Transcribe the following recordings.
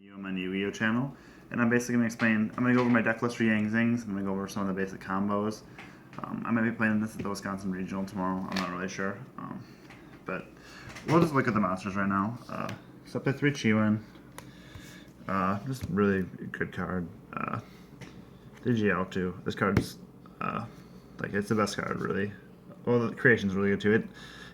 UMN Yugioh channel, and I'm basically going to explain. I'm going to go over my deck list for Yang Zings. I'm going to go over some of the basic combos. I might be playing this at the Wisconsin Regional tomorrow. I'm not really sure, but we'll just look at the monsters right now. So up to 3 Chiwin. Just really good card. The GL too. This card's like it's the best card really. Well, the creation's really good too.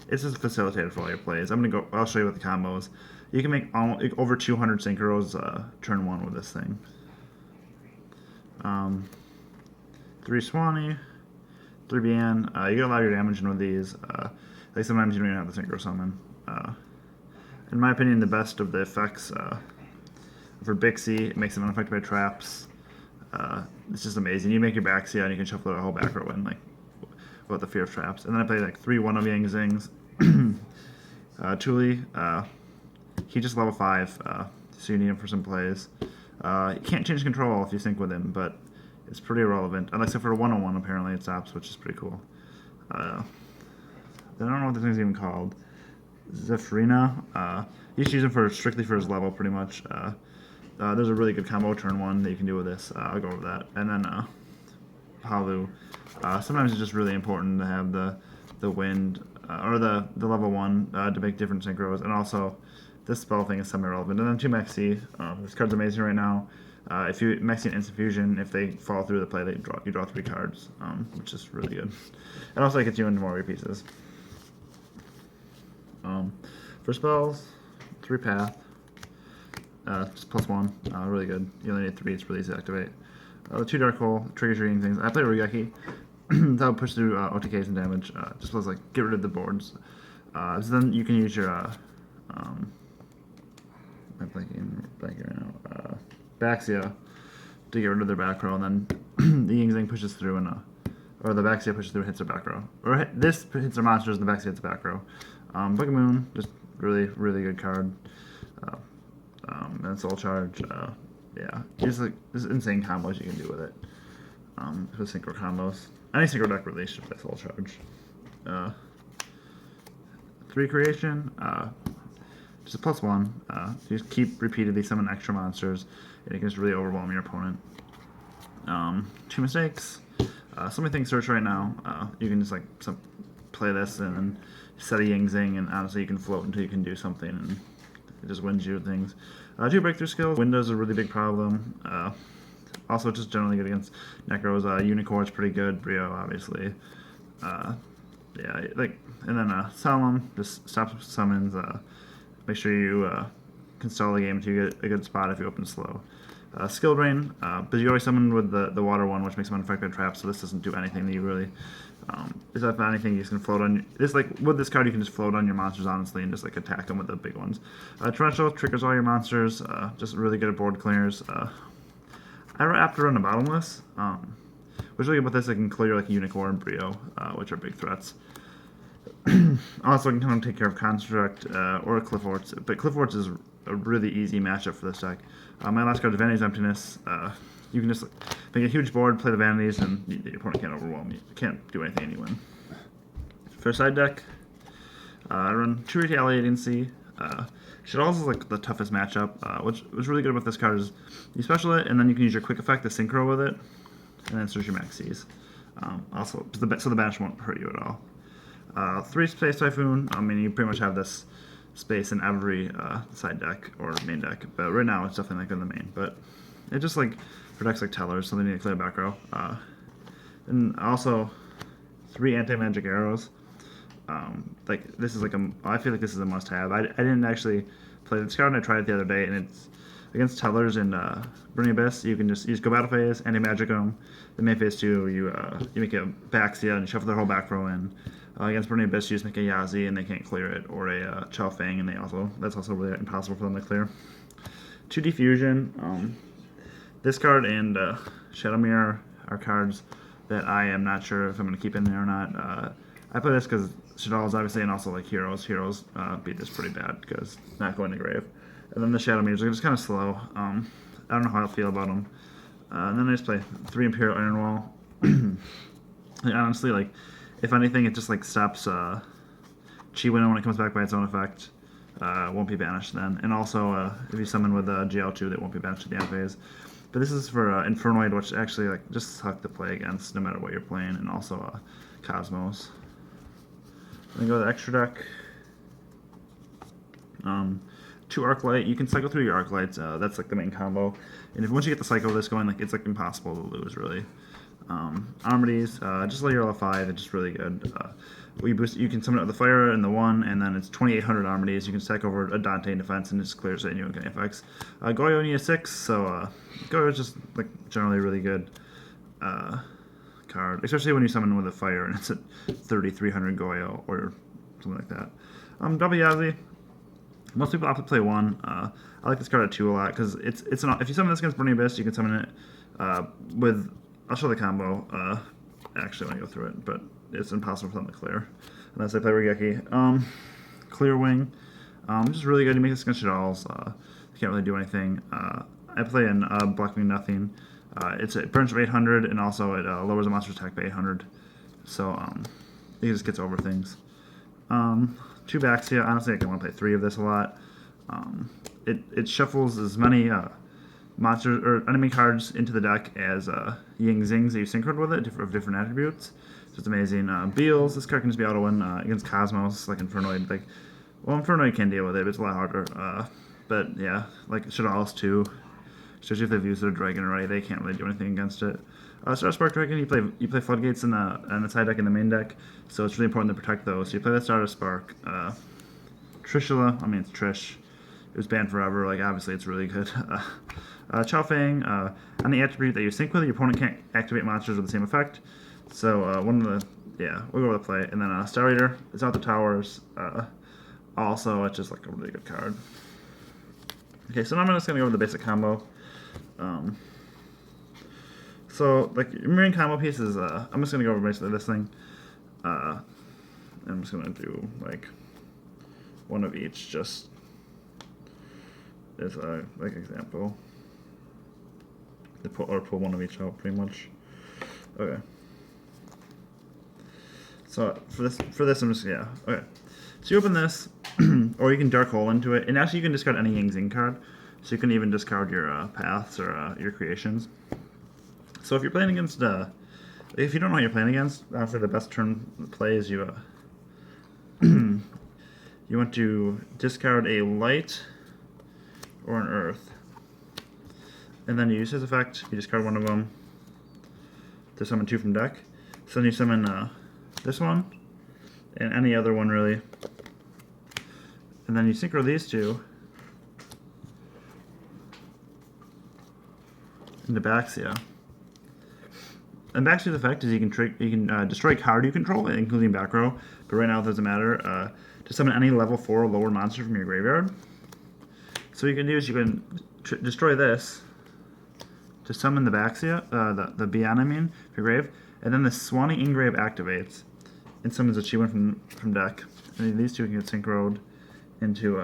It's just facilitated for all your plays. I'll show you what the combos. You can make over 200 synchros turn 1 with this thing. 3 Swanee, 3 Bien. You get a lot of your damage in with these. Like sometimes you don't even have the synchro summon. In my opinion, the best of the effects for Bixie, it makes them unaffected by traps. It's just amazing. You make your Baxia and you can shuffle the whole back row in, like, without the fear of traps. And then I play like 3 one of Yang Zings. Tuli, he just level 5, so you need him for some plays. You can't change control if you sync with him, but it's pretty irrelevant. Except for a 101, apparently it stops, which is pretty cool. Then I don't know what this thing's even called. Zephrina. You should use him strictly for his level, pretty much. There's a really good combo turn 1 that you can do with this. I'll go over that. And then Halu. Sometimes it's just really important to have the wind or the level 1 to make different synchros, and also this spell thing is semi-relevant. And then 2 Mexi. This card's amazing right now. If you Mexi and Instant Fusion, if they fall through the play, you draw 3 cards, which is really good. And also it gets you into more of your pieces. For spells, 3 Path. Just +1, really good. You only need 3, it's really easy to activate. The 2 Dark Hole, triggers your things. I play Ryugeki. That would push through OTKs and damage. Just was like, get rid of the boards. So then you can use your, I'm blanking right now, Baxia to get rid of their back row, and then the Yang Zing pushes through and, or the Baxia pushes through and hits their back row. Or this hits their monsters, and the Baxia hits the back row. Book of Moon, just really, really good card. And Soul Charge, yeah, just like there's insane combos you can do with it. For synchro combos, any synchro deck really should play Soul Charge. 3 Creation, just a +1. You just keep repeatedly summon extra monsters, and it can just really overwhelm your opponent. 2 Mistakes. Somebody thinks Search right now. You can just like play this and then set a Yang Zing, and honestly you can float until you can do something, and it just wins you things. 2 Breakthrough Skills. Window's a really big problem. Also, just generally good against Necros. Unicorn's pretty good. Brio, obviously. Yeah, like, and then Solemn just stops summons. Make sure you can stall the game until you get a good spot if you open slow. Skill Brain, but you always summon with the water one, which makes them unaffected by traps. So this doesn't do anything that you really. If anything, you just can float on. With this card, you can just float on your monsters honestly and just like attack them with the big ones. Torrential triggers all your monsters. Just really good at board clears. I have to run a bottomless. What's really good about this, I can clear like Unicorn and Brio, which are big threats. Also, I can kind of take care of Construct or Clifforts, but Clifforts is a really easy matchup for this deck. My last card is Vanity's Emptiness. You can just make a huge board, play the Vanities, and your opponent can't overwhelm you. You can't do anything and you win. For a side deck, I run 2 Retaliating Sea. Shadow's is like the toughest matchup. What's really good about this card is you special it, and then you can use your quick effect to synchro with it, and then search your Maxis. Also, so the banish won't hurt you at all. 3 Space Typhoon. I mean, you pretty much have this space in every side deck or main deck, but right now it's definitely like in the main. But it just like protects like Tellers, so they need to clear back row. And also 3 Anti-Magic Arrows. Like this is like I feel like this is a must-have. I didn't actually play this card, and I tried it the other day, and it's against Tellers and Burning Abyss. You just go battle phase, Anti-Magic them. Then main phase 2, you make a Baxia and you shuffle their whole back row in. Against Burning Abyss, you just make a Yazi and they can't clear it, or a Chao Fang, and that's also really impossible for them to clear. 2 Diffusion. This card and Shadow Mirror are cards that I am not sure if I'm going to keep in there or not. I play this because Shadow's obviously, and also like Heroes. Heroes beat this pretty bad because not going to grave. And then the Shadow Mirrors are just kind of slow. I don't know how I feel about them. And then I just play 3 Imperial Iron Wall. And honestly, like, if anything, it just like stops Chi Winnow when it comes back by its own effect. won't be banished then. And also, if you summon with GL2, they won't be banished at the end phase. But this is for Infernoid, which actually like just suck to play against no matter what you're playing, and also Cosmos. Then go to the extra deck. 2 Arclight. You can cycle through your Arclights. That's like the main combo. And if once you get the cycle of this going, like it's like impossible to lose really. Armides, just layer L5. It's just really good. You can summon it with the fire and the 1, and then it's 2,800 Armides. You can stack over a Dante in defense, and it just clears it, and you don't get any effects. Goyo need a 6, so Goyo is just like generally a really good card, especially when you summon with a fire and it's at 3,300 Goyo or something like that. Yazi. Most people opt to play 1. I like this card at 2 a lot because if you summon this against Burning Abyss, you can summon it with. I'll show the combo. Actually, when I go through it, but it's impossible for them to clear unless I play Regeki. Clear Wing, just really good. You make this against Shaddolls. You can't really do anything. I play in Blocking Nothing. It burns for 800, and also it lowers the monster's attack by 800. So it just gets over things. 2 Baxia. Honestly, I can want to play 3 of this a lot. It shuffles as many monsters or enemy cards into the deck as Yang Zings that you synchroned with it of different attributes. So it's amazing. Beals, this card can just be auto win against Cosmos, like Infernoid. Infernoid can deal with it, but it's a lot harder. But yeah, like Shaddolls too. Especially if they've used their Dragon already, they can't really do anything against it. Star Spark Dragon, you play Floodgates in the side deck and the main deck, so it's really important to protect those. So you play that Star Spark. Trishula, I mean it's Trish. It was banned forever. Like obviously it's really good. Chao Fang, on the attribute that you sync with, your opponent can't activate monsters with the same effect. So we'll go over the play. And then Star Eater, it's out the towers. Also, it's just like a really good card. Okay, so now I'm just gonna go over the basic combo. So like your main combo piece is I'm just gonna go over basically this thing. I'm just gonna do like one of each, just as a like example. Pull one of each out pretty much. Okay. So for this I'm just okay. So you open this, or you can Dark Hole into it, and actually you can discard any Yang Zing card. So you can even discard your paths or your creations. So if you're playing against, if you don't know what you're playing against, honestly the best turn play is you you want to discard a light or an earth, and then you use his effect. You discard one of them to summon 2 from deck. So then you summon this one and any other one really, and then you synchro these 2 into Baxia. And Baxia's effect is you can destroy a card you control, including back row, but right now it doesn't matter. To summon any level 4 or lower monster from your graveyard. So what you can do is you can destroy this to summon the Baxia, the Bian I mean, from your grave, and then the Swanee Engrave activates and summons a Chi-1 from deck. And these 2 can get synchroed into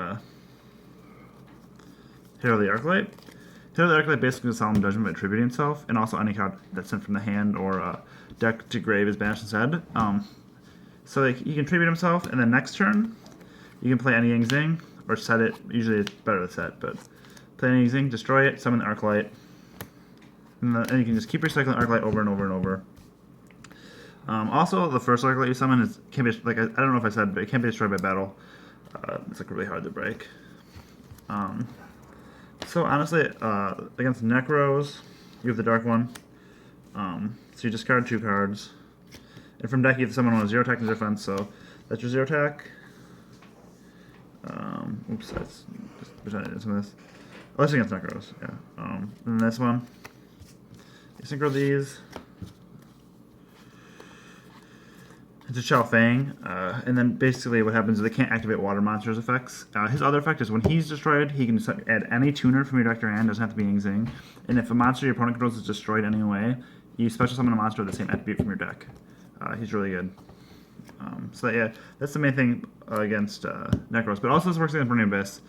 Hero of the Arclight. Hero of the Arclight basically is Solemn Judgment by attributing itself, and also any card that's sent from the hand or deck to grave is banished instead. So like, he can tribute himself, and then next turn, you can play any Yang Zing, or set it. Usually it's better to set, but play any Yang Zing, destroy it, summon the Arclight, and you can just keep recycling Arclight over and over and over. Also, the first Arclight you summon can't be, like I don't know if I said, but it can't be destroyed by battle. It's like really hard to break. So honestly, against Necros, you have the Dark one. So you discard 2 cards. And from deck, you have to summon one with 0 attack and 0 defense, so that's your 0 attack. Oops, that's just presented some of this. Oh, that's against Necros, yeah. And then this one, you synchro these into Chao Fang, and then basically what happens is they can't activate water monsters' effects. His other effect is when he's destroyed, he can add any tuner from your deck to your hand, doesn't have to be Yang Zing. And if a monster your opponent controls is destroyed anyway, you special summon a monster with the same attribute from your deck. He's really good. So yeah, that's the main thing against Necros. But also this works against Burning Abyss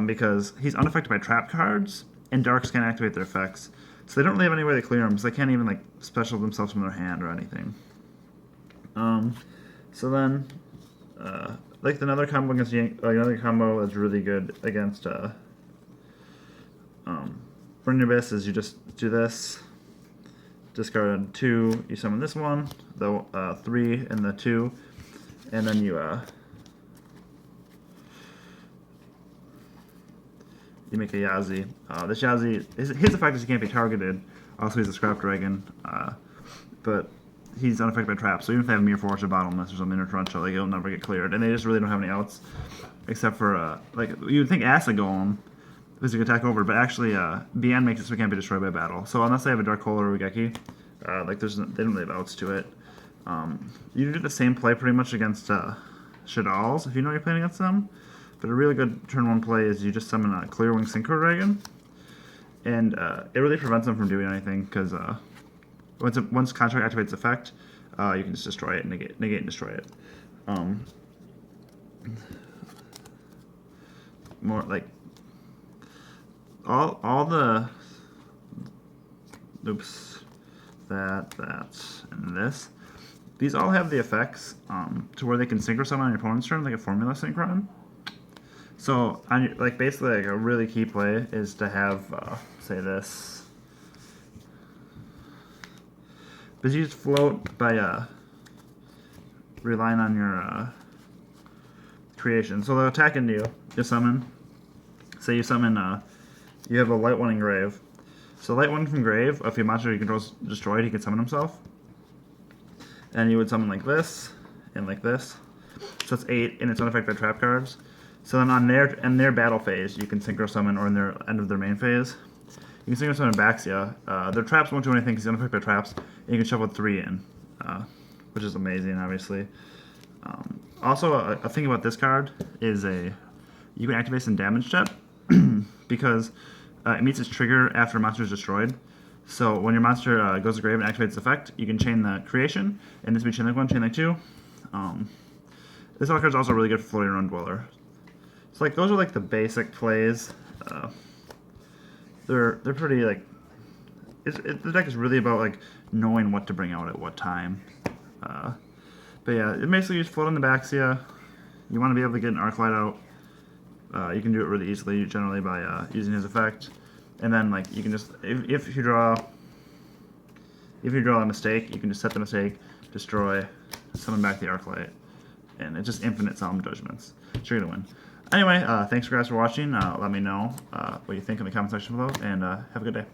because he's unaffected by trap cards, and Darks can't activate their effects. So they don't really have any way to clear them, so they can't even like special themselves from their hand or anything. So then, like another combo against another combo that's really good against Burning Abyss is you just do this, discard 2, you summon this one, the 3 and the 2, and then you make a Yazi. This Yazi, his effect is he can't be targeted. Also, he's a Scrap Dragon, but he's unaffected by traps. So even if they have Mere Force or Bottomless or something or Torrential, like he'll never get cleared. And they just really don't have any outs, except for like you would think Acid Golem, because you can attack over, but actually BN makes it so it can't be destroyed by battle. So unless they have a Dark Hole or a Ugeki, like they don't really have outs to it. You do the same play pretty much against Shaddolls if you know you're playing against them. But a really good turn 1 play is you just summon a Clearwing Synchro Dragon, and it really prevents them from doing anything because once Contract activates effect, you can just destroy it, negate and destroy it. More like all the that and this. These all have the effects to where they can synchro summon on your opponent's turn, like a Formula Synchron. So, like basically, like a really key play is to have, say this, because you just float by relying on your creation. So they'll attack into you. You summon. Say you summon. You have a Light 1 in Grave. So Light 1 from Grave, if your monster you control is destroyed, he can summon himself. And you would summon like this and like this. So it's 8, and it's unaffected by trap cards. So then on their battle phase, you can synchro summon, or in their end of their main phase, you can synchro summon Baxia. Their traps won't do anything because they're unaffected by traps, and you can shuffle 3 in, which is amazing, obviously. Also, a thing about this card is you can activate some damage step because it meets its trigger after a monster is destroyed. So when your monster goes to grave and activates its effect, you can chain the creation, and this would be chain like 1, chain like 2. This card is also really good for floating around Dweller. So like those are like the basic plays. They're pretty like the deck is really about like knowing what to bring out at what time. But yeah, it basically you just float on the Baxia. You want to be able to get an Arclight out. You can do it really easily, generally by using his effect, and then like you can just if you draw a mistake, you can just set the mistake, destroy, summon back the Arclight, and it's just infinite Solemn Judgments. So you're gonna win. Anyway, thanks guys for watching. Let me know what you think in the comment section below, and have a good day.